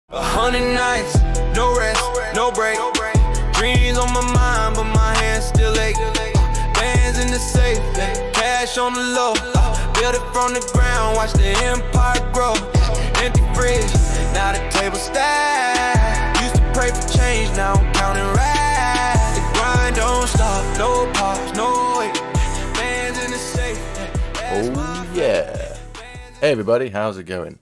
100 nights, no rest, no break. Dreams on my mind, but my hands still ache. Bands in the safe, cash on the low. Build it from the ground, watch the empire grow. Empty fridge, now the table stacked. Used to pray for change, now I'm counting racks. The grind don't stop, no pause, no wait. Bands in the safe. Oh yeah. Hey everybody, how's it going?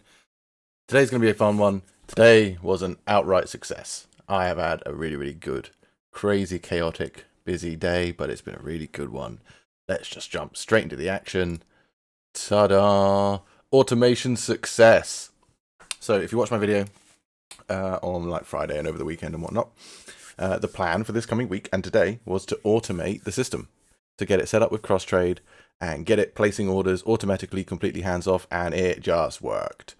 Today's going to be a fun one. Today was an outright success. I have had a really good, crazy, chaotic, busy day, but it's been a really good one. Let's just jump straight into the action. Ta-da! Automation success. So if you watch my video on like Friday and over the weekend and whatnot, the plan for this coming week and today was to automate the system, to get it set up with Crosstrade and get it placing orders automatically, completely hands off, and it just worked.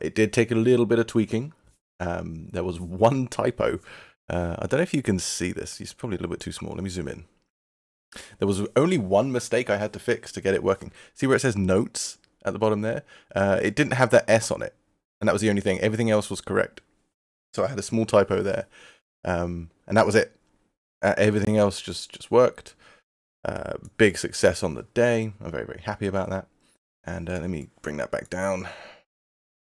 It did take a little bit of tweaking. There was one typo. I don't know if you can see this. It's probably a little bit too small. Let me zoom in. There was only one mistake I had to fix to get it working. See where it says notes at the bottom there? It didn't have that S on it. And that was the only thing. Everything else was correct. So I had a small typo there. And that was it. Everything else just worked. Big success on the day. I'm very happy about that. And let me bring that back down.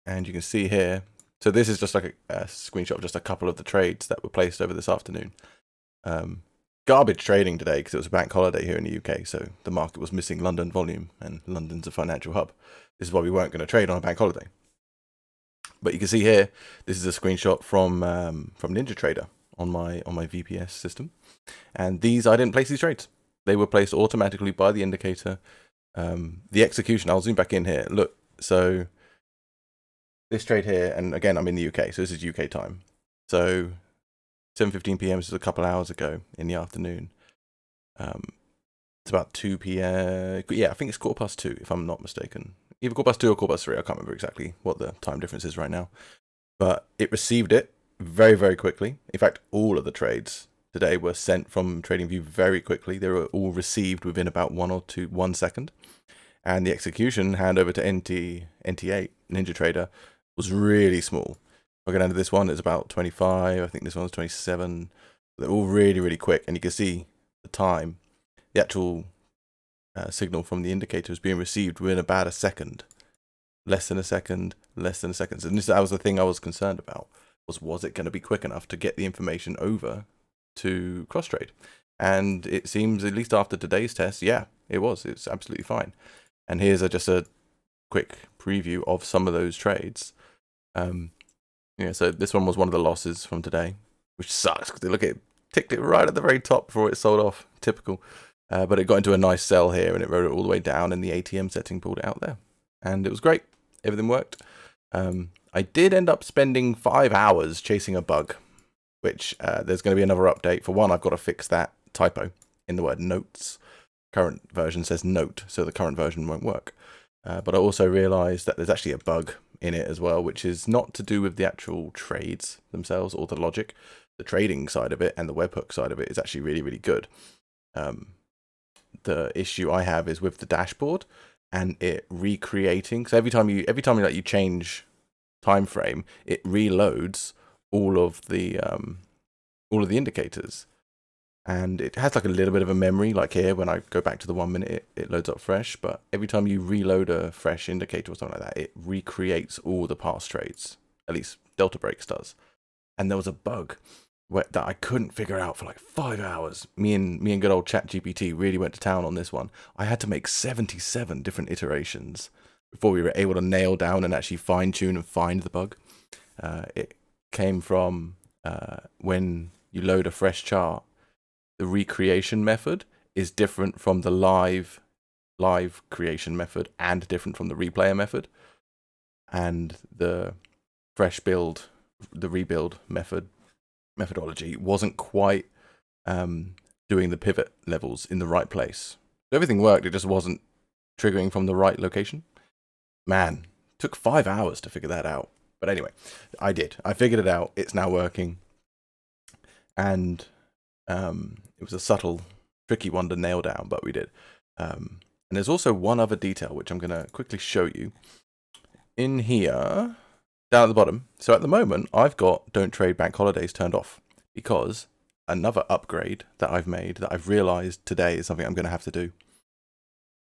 And you can see here, so this is just like a screenshot of just a couple of the trades that were placed over this afternoon. Garbage trading today because it was a bank holiday here in the UK, so the market was missing London volume, and London's a financial hub. This is why we weren't going to trade on a bank holiday. But you can see here, this is a screenshot from NinjaTrader on my VPS system, and I didn't place these trades. They were placed automatically by the indicator. The execution, I'll zoom back in here. Look, so this trade here, and again, I'm in the UK, so this is UK time. So 7:15 p.m. This is a couple hours ago in the afternoon. It's about 2 p.m. Yeah, I think it's 2:15, if I'm not mistaken. Either 2:15 or 3:15. I can't remember exactly what the time difference is right now. But it received it very quickly. In fact, all of the trades today were sent from TradingView very quickly. They were all received within about 1 second. And the execution handover to NT8, NinjaTrader, was really small. If I go down to this one, it's about 25. I think this one's 27. They're all really quick, and you can see the time. The actual signal from the indicator is being received within about a second. Less than a second. And that was the thing I was concerned about. Was it going to be quick enough to get the information over to Crosstrade? And it seems, at least after today's test, yeah, it was. It's absolutely fine. And here's just a quick preview of some of those trades. So this one was one of the losses from today, which sucks because look, it ticked it right at the very top before it sold off. Typical. But it got into a nice sell here, and it rode it all the way down, and the ATM setting pulled it out there. And it was great. Everything worked. I did end up spending 5 hours chasing a bug, which there's going to be another update. For one, I've got to fix that typo in the word notes. Current version says note, so the current version won't work. But I also realized that there's actually a bug in it as well, which is not to do with the actual trades themselves or the logic. The trading side of it and the webhook side of it is actually really good. The issue I have is with the dashboard and it recreating. So every time you change time frame, it reloads all of the indicators. And it has like a little bit of a memory, like here, when I go back to the 1 minute, it loads up fresh. But every time you reload a fresh indicator or something like that, it recreates all the past trades. At least Delta Breaks does. And there was a bug that I couldn't figure out for like 5 hours. Me and good old ChatGPT really went to town on this one. I had to make 77 different iterations before we were able to nail down and actually fine tune and find the bug. It came from when you load a fresh chart. The recreation method is different from the live creation method and different from the replayer method. And the fresh build, the rebuild methodology wasn't quite doing the pivot levels in the right place. So everything worked, it just wasn't triggering from the right location. Man, took 5 hours to figure that out. But anyway, I did. I figured it out. It's now working. And it was a subtle, tricky one to nail down, but we did. And there's also one other detail, which I'm going to quickly show you. In here, down at the bottom. So at the moment, I've got don't trade bank holidays turned off because another upgrade that I've made that I've realized today is something I'm going to have to do.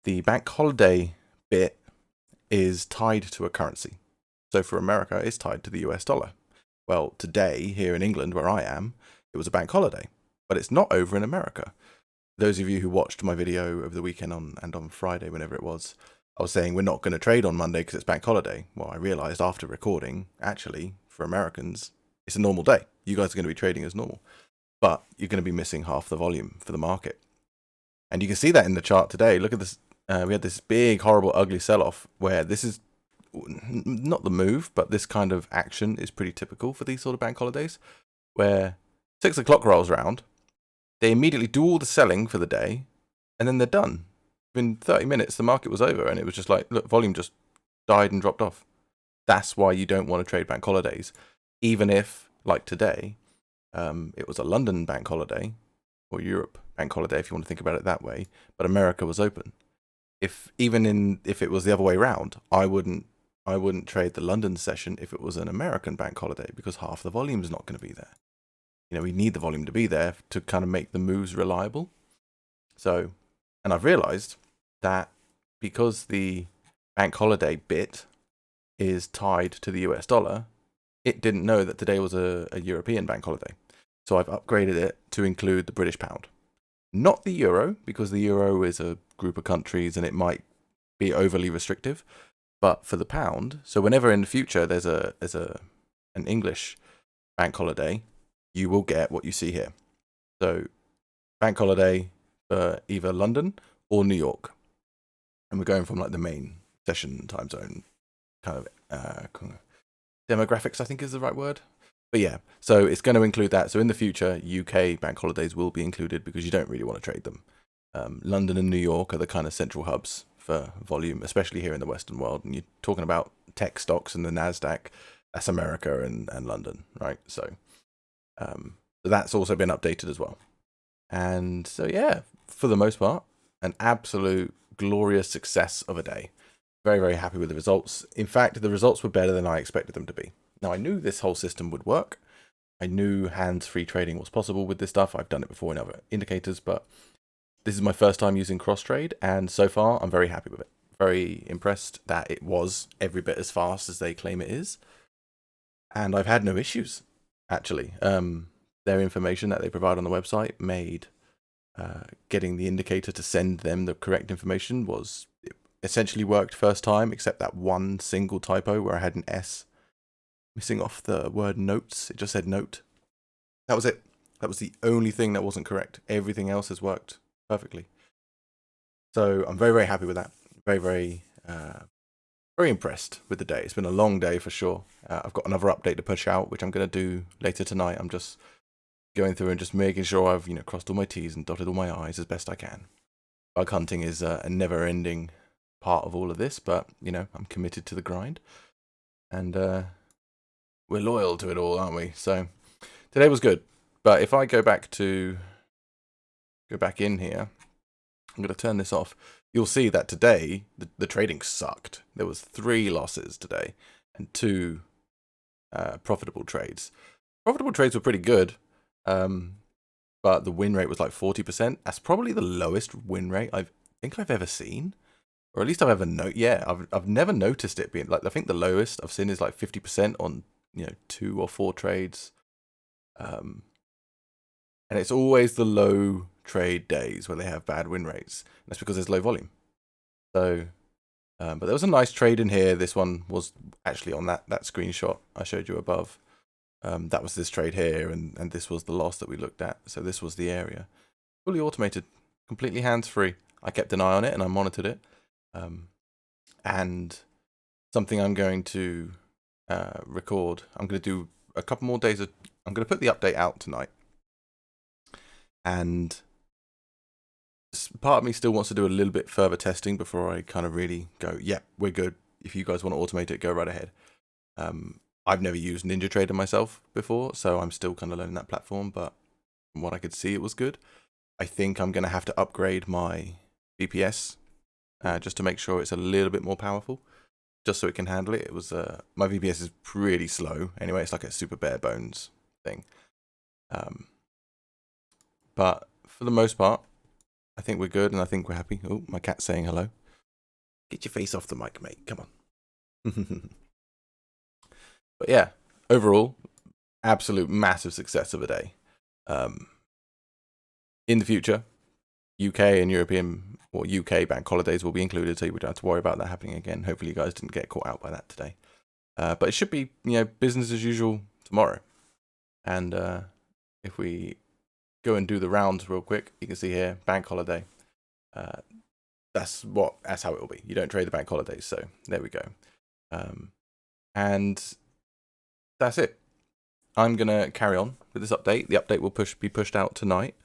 The bank holiday bit is tied to a currency. So for America, it's tied to the US dollar. Well, today here in England, where I am, it was a bank holiday, but it's not over in America. Those of you who watched my video over the weekend and on Friday, whenever it was, I was saying we're not going to trade on Monday because it's bank holiday. Well, I realized after recording, actually, for Americans, it's a normal day. You guys are going to be trading as normal, but you're going to be missing half the volume for the market. And you can see that in the chart today. Look at this. We had this big, horrible, ugly sell-off where this is not the move, but this kind of action is pretty typical for these sort of bank holidays, where 6 o'clock rolls around, they immediately do all the selling for the day, and then they're done. Within 30 minutes, the market was over, and it was just like, look, volume just died and dropped off. That's why you don't want to trade bank holidays, even if, like today, it was a London bank holiday, or Europe bank holiday, if you want to think about it that way, but America was open. If it was the other way around, I wouldn't trade the London session if it was an American bank holiday, because half the volume is not going to be there. You know, we need the volume to be there to kind of make the moves reliable. So, and I've realized that because the bank holiday bit is tied to the US dollar, it didn't know that today was a European bank holiday. So I've upgraded it to include the British pound. Not the euro, because the euro is a group of countries and it might be overly restrictive, but for the pound. So whenever in the future there's an English bank holiday, you will get what you see here. So bank holiday for either London or New York. And we're going from like the main session time zone kind of demographics, I think is the right word. But yeah, so it's going to include that. So in the future, UK bank holidays will be included because you don't really want to trade them. London and New York are the kind of central hubs for volume, especially here in the Western world. And you're talking about tech stocks and the NASDAQ, that's America and London, right? So that's also been updated as well. And so, yeah, for the most part, an absolute glorious success of a day. Very, very happy with the results. In fact, the results were better than I expected them to be. Now, I knew this whole system would work. I knew hands-free trading was possible with this stuff. I've done it before in other indicators, but this is my first time using cross-trade, and so far, I'm very happy with it. Very impressed that it was every bit as fast as they claim it is. And I've had no issues, actually. Their information that they provide on the website made getting the indicator to send them the correct information it essentially worked first time, except that one single typo where I had an S missing off the word notes. It just said note. That was it. That was the only thing that wasn't correct. Everything else has worked perfectly. So I'm very, very happy with that. Very, very, very impressed with the day. It's been a long day for sure. I've got another update to push out, which I'm going to do later tonight. I'm just going through and just making sure I've crossed all my T's and dotted all my I's as best I can. Bug hunting is a never-ending part of all of this, but I'm committed to the grind, and we're loyal to it all, aren't we? So today was good, but if I go back in here, I'm going to turn this off. You'll see that today the trading sucked. There was 3 losses today and 2 profitable trades. Profitable trades were pretty good, but the win rate was like 40%. That's probably the lowest win rate I think I've ever seen, or at least I've ever I've never noticed it being like. I think the lowest I've seen is like 50% on 2 or 4 trades, and it's always the low trade days where they have bad win rates. And that's because there's low volume. So, but there was a nice trade in here. This one was actually on that screenshot I showed you above. That was this trade here, and this was the loss that we looked at. So this was the area. Fully automated, completely hands-free. I kept an eye on it and I monitored it. And something I'm going to record. I'm going to do a couple more days. I'm going to put the update out tonight. And part of me still wants to do a little bit further testing before I kind of really go, yeah, we're good. If you guys want to automate it, go right ahead. I've never used NinjaTrader myself before, so I'm still kind of learning that platform, but from what I could see, it was good. I think I'm going to have to upgrade my BPS just to make sure it's a little bit more powerful. just so it can handle it. It was my VPS is pretty slow anyway. It's like a super bare bones thing. But for the most part, I think we're good and I think we're happy. Oh, my cat's saying hello. Get your face off the mic, mate. Come on. But yeah, overall, absolute massive success of a day. In the future, UK and European or UK bank holidays will be included, so you don't have to worry about that happening again. Hopefully you guys didn't get caught out by that today. But it should be, business as usual tomorrow. And if we go and do the rounds real quick, you can see here, bank holiday. That's how it will be. You don't trade the bank holidays, so there we go. And that's it. I'm gonna carry on with this update. The update will be pushed out tonight.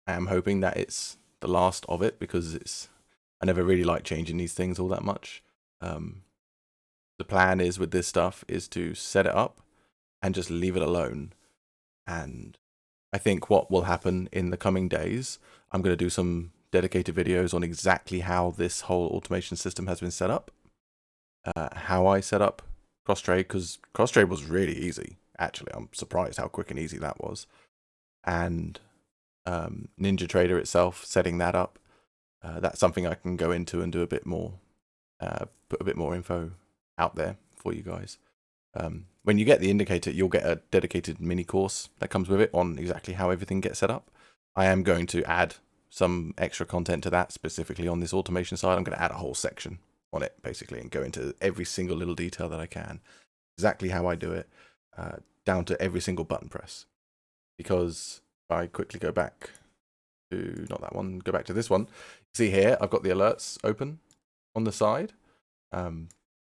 I am hoping that it's the last of it because I never really like changing these things all that much. The plan is with this stuff is to set it up and just leave it alone. And I think what will happen in the coming days, I'm going to do some dedicated videos on exactly how this whole automation system has been set up. How I set up Crosstrade, because Crosstrade was really easy. Actually, I'm surprised how quick and easy that was. And NinjaTrader itself, setting that up, that's something I can go into and do a bit more, put a bit more info out there for you guys. When you get the indicator, you'll get a dedicated mini course that comes with it on exactly how everything gets set up. I am going to add some extra content to that, specifically on this automation side. I'm going to add a whole section on it, basically, and go into every single little detail that I can, exactly how I do it, down to every single button press. Because if I quickly go back to, not that one, go back to this one, see here, I've got the alerts open on the side.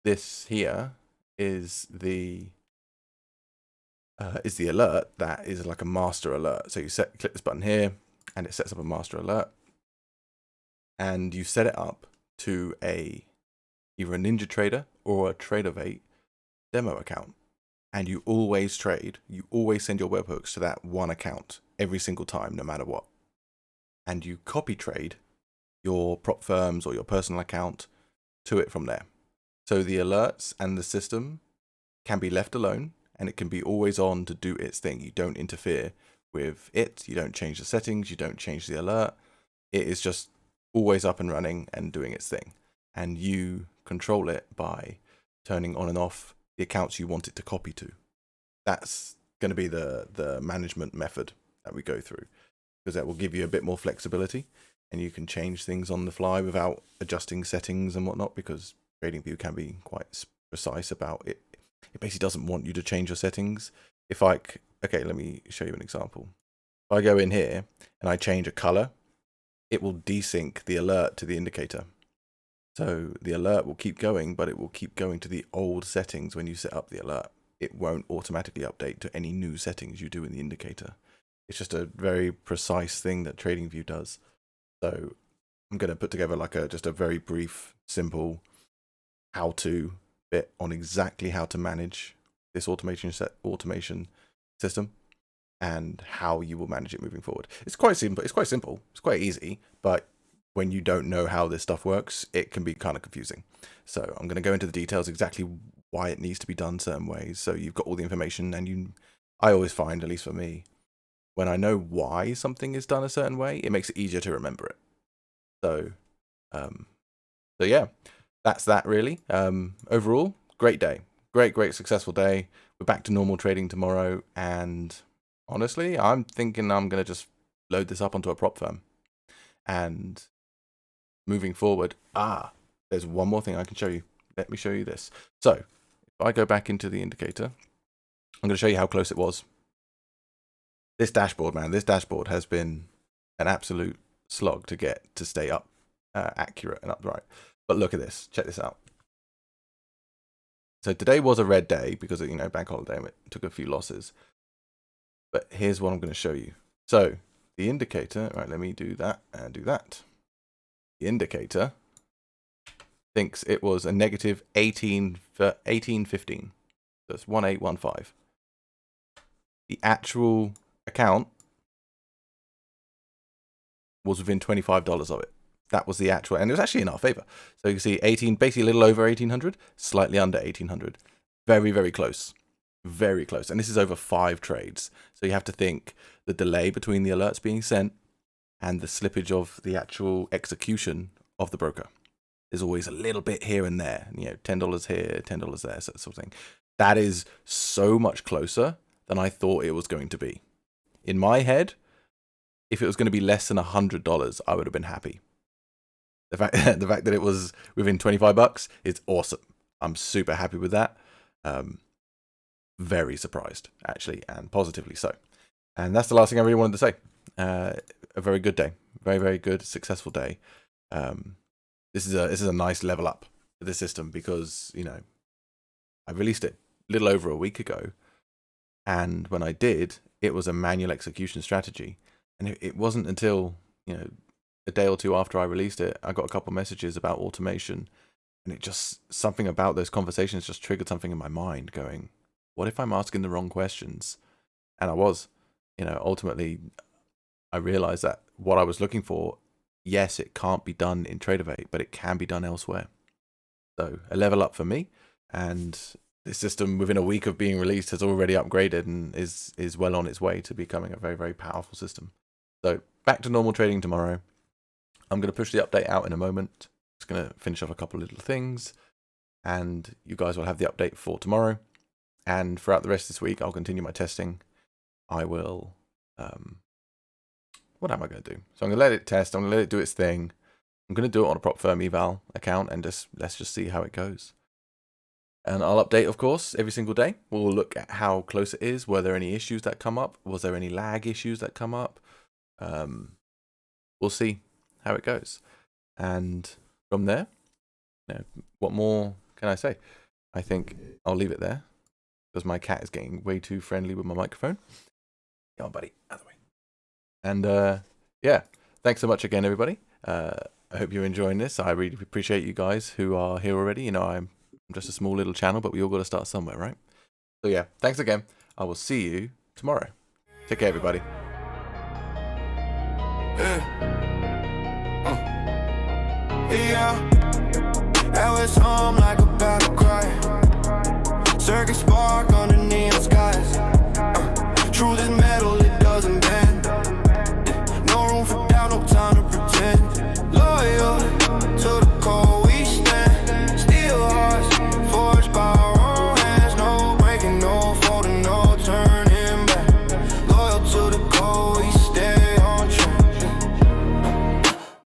This here is the alert that is like a master alert. So you click this button here and it sets up a master alert, and you set it up to either a NinjaTrader or a Tradervate demo account, and you always trade. You always send your webhooks to that one account every single time, no matter what, and you copy trade your prop firms or your personal account to it from there. So the alerts and the system can be left alone, and it can be always on to do its thing. You don't interfere with it. You don't change the settings. You don't change the alert. It is just always up and running and doing its thing. And you control it by turning on and off the accounts you want it to copy to. That's going to be the management method that we go through, because that will give you a bit more flexibility, and you can change things on the fly without adjusting settings and whatnot, because TradingView can be quite precise about it. It basically doesn't want you to change your settings. Okay, let me show you an example. If I go in here and I change a color, it will desync the alert to the indicator. So the alert will keep going, but it will keep going to the old settings when you set up the alert. It won't automatically update to any new settings you do in the indicator. It's just a very precise thing that TradingView does. So I'm going to put together just a very brief, simple how-to bit on exactly how to manage this automation system and how you will manage it moving forward. It's quite simple. It's quite easy, but when you don't know how this stuff works, it can be kind of confusing. So I'm going to go into the details exactly why it needs to be done certain ways. So you've got all the information, and I always find, at least for me, when I know why something is done a certain way, it makes it easier to remember it. So yeah, that's that really. Overall, great day. Great successful day. We're back to normal trading tomorrow, and honestly, I'm thinking I'm going to just load this up onto a prop firm. And moving forward, there's one more thing I can show you. Let me show you this. So if I go back into the indicator, I'm going to show you how close it was. This dashboard, man, has been an absolute slog to get to stay up, accurate and upright. But look at this. Check this out. So today was a red day because of, bank holiday, and it took a few losses. But here's what I'm going to show you. So the indicator, right, let me do that and do that. The indicator thinks it was a negative 1815. That's 1815. The actual account was within $25 of it. that was the actual, and it was actually in our favor. So you can see 18, basically a little over 1800, slightly under 1800. Very, very close. Very close. And this is over 5 trades. So you have to think the delay between the alerts being sent and the slippage of the actual execution of the broker. There's always a little bit here and there, you know, $10 here, $10 there, sort of thing. That is so much closer than I thought it was going to be. In my head, if it was going to be less than $100, I would have been happy. The fact that it was within $25 is awesome. I'm super happy with that. Very surprised, actually, and positively so. And that's the last thing I really wanted to say. A very good day. Very, very good, successful day. This is a nice level up for the system because, you know, I released it a little over a week ago. And when I did, it was a manual execution strategy. And it wasn't until, you know, a day or two after I released it, I got a couple messages about automation. And it just, something about those conversations just triggered something in my mind going, what if I'm asking the wrong questions? And I was, you know, ultimately, I realized that what I was looking for, yes, it can't be done in Tradeovate, but it can be done elsewhere. So a level up for me, and the system within a week of being released has already upgraded and is well on its way to becoming a very, very powerful system. So back to normal trading tomorrow. I'm going to push the update out in a moment. Just going to finish off a couple of little things, and you guys will have the update for tomorrow. And throughout the rest of this week, I'll continue my testing. I will, what am I going to do? So I'm going to let it test. I'm going to let it do its thing. I'm going to do it on a prop firm eval account and let's just see how it goes. And I'll update, of course, every single day. We'll look at how close it is. Were there any issues that come up? Was there any lag issues that come up? We'll see how it goes. And from there, you know, what more can I say? I think I'll leave it there because my cat is getting way too friendly with my microphone. Come on, buddy, out of the way. And yeah, thanks so much again, everybody. I hope you're enjoying this. I really appreciate you guys who are here already. You know, I'm just a small little channel, but we all got to start somewhere, right? So yeah, thanks again. I will see you tomorrow. Take care, everybody. Yeah, I was home like a battle cry. Circuit spark,